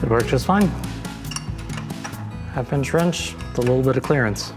Should work just fine. 1/2-inch wrench with a little bit of clearance.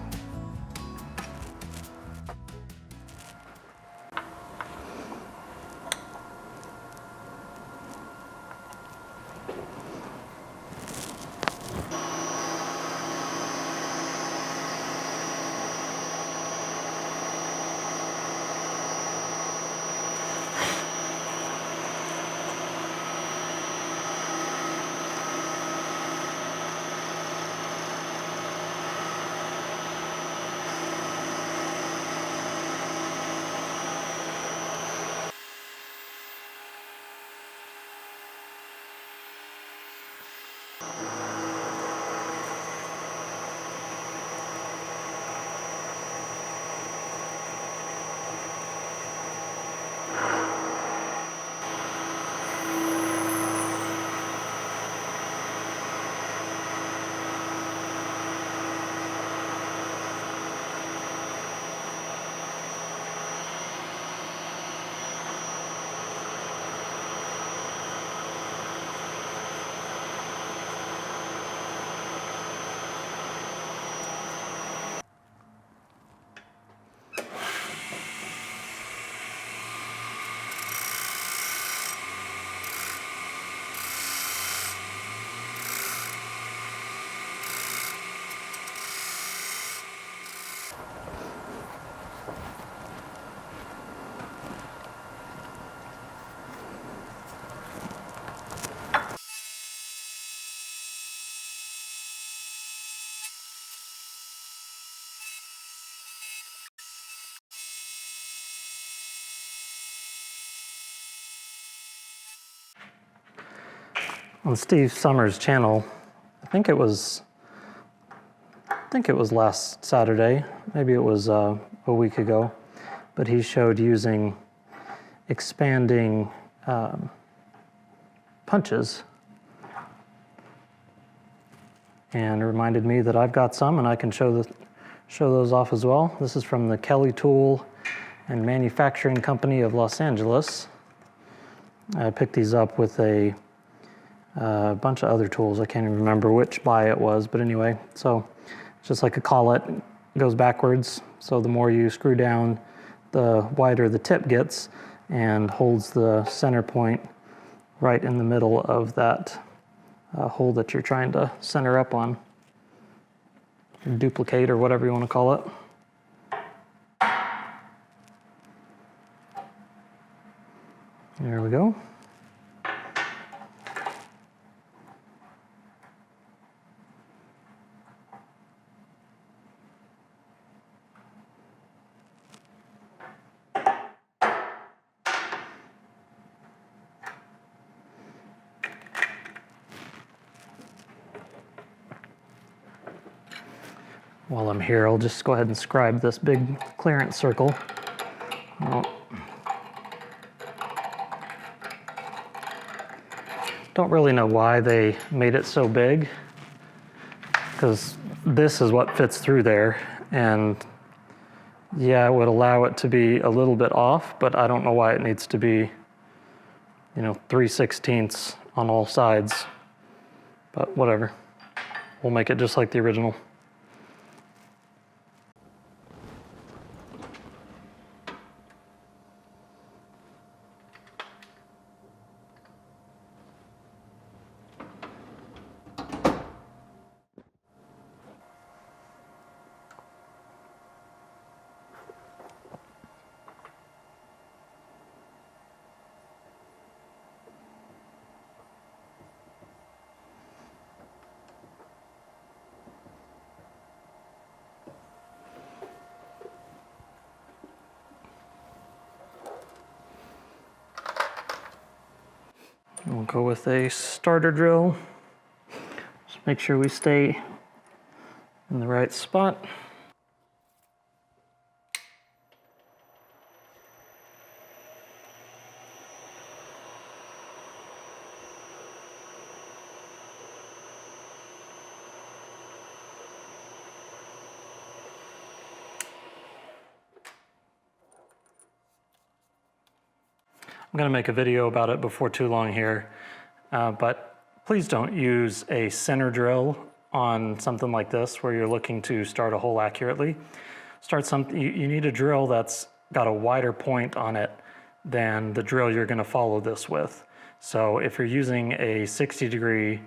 On Steve Summers' channel, I think it was last Saturday, maybe it was a week ago, but he showed using expanding punches, and it reminded me that I've got some and I can show those off as well. This is from the Kelly Tool and Manufacturing Company of Los Angeles. I picked these up with a bunch of other tools. I can't even remember which buy it was, but anyway, so it's just like a collet, it goes backwards, so the more you screw down, the wider the tip gets and holds the center point right in the middle of that hole that you're trying to center up on, or duplicate, or whatever you want to call it. There we go. While I'm here, I'll just go ahead and scribe this big clearance circle. Don't really know why they made it so big, because this is what fits through there, and yeah, it would allow it to be a little bit off, but I don't know why it needs to be, 3/16 on all sides, but whatever. We'll make it just like the original. We'll go with a starter drill. Just make sure we stay in the right spot. I'm going to make a video about it before too long here, but Please don't use a center drill on something like this where you're looking to start a hole accurately. You need a drill that's got a wider point on it than the drill you're going to follow this with. So if you're using a 60-degree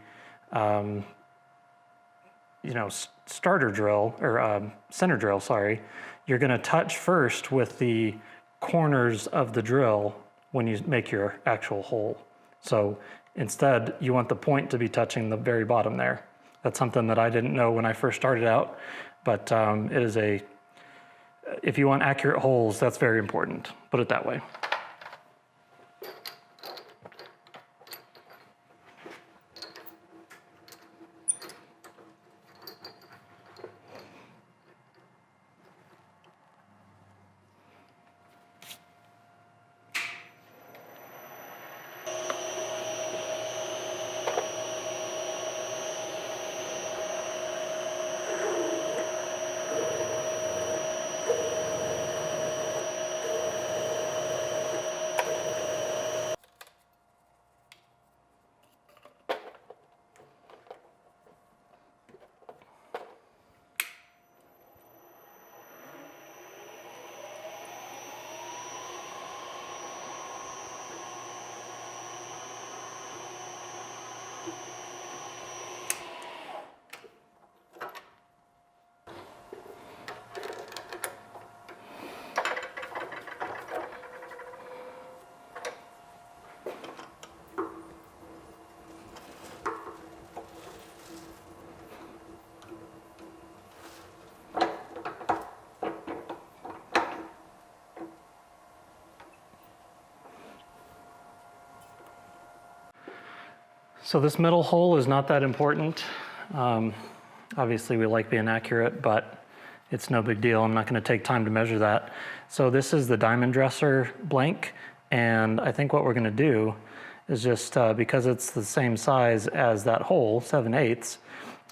starter drill, or center drill, sorry, you're going to touch first with the corners of the drill when you make your actual hole. So instead, you want the point to be touching the very bottom there. That's something that I didn't know when I first started out, but if you want accurate holes, that's very important, put it that way. So this middle hole is not that important. Obviously we like being accurate, but it's no big deal. I'm not going to take time to measure that. So this is the diamond dresser blank, and I think what we're going to do is just, because it's the same size as that hole, 7/8,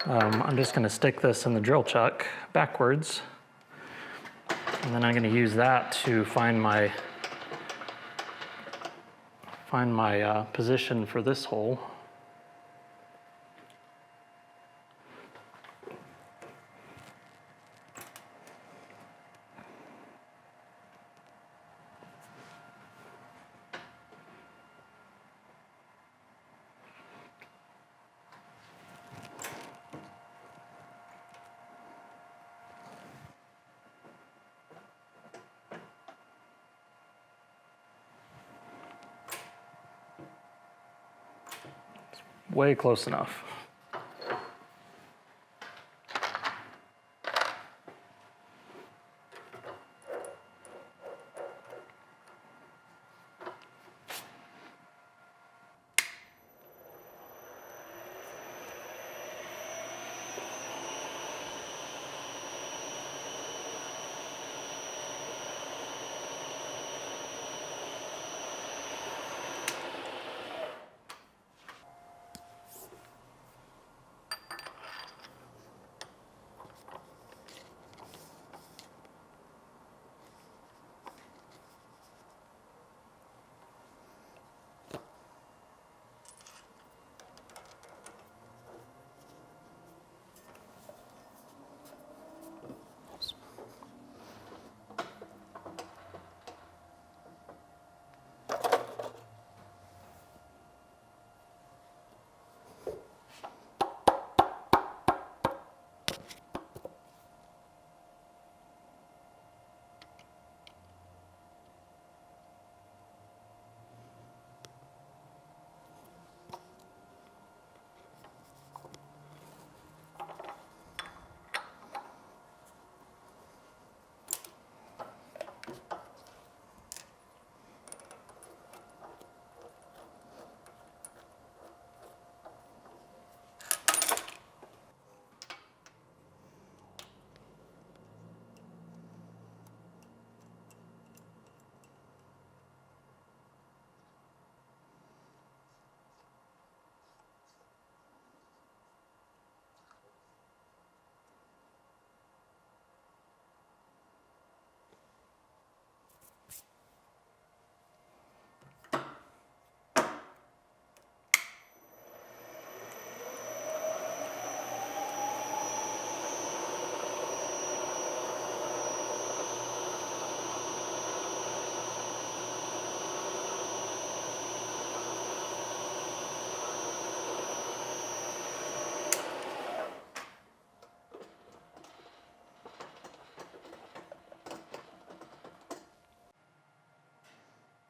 I'm just going to stick this in the drill chuck backwards, and then I'm going to use that to find my position for this hole. Way close enough.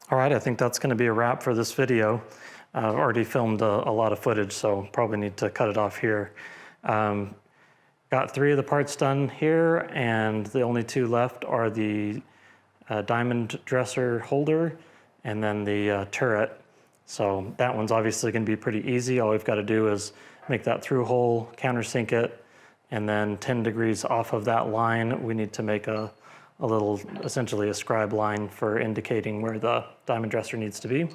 All right, I think that's going to be a wrap for this video. I've already filmed a lot of footage, so probably need to cut it off here. Got 3 of the parts done here, and the only 2 left are the diamond dresser holder and then the turret. So that one's obviously going to be pretty easy. All we've got to do is make that through hole, countersink it, and then 10 degrees off of that line, we need to make a little, essentially a scribe line for indicating where the diamond dresser needs to be,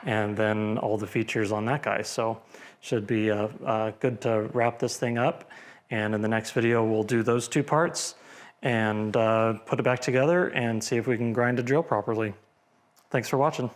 and then all the features on that guy. So should be good to wrap this thing up. And in the next video, we'll do those 2 parts and put it back together and see if we can grind a drill properly. Thanks for watching.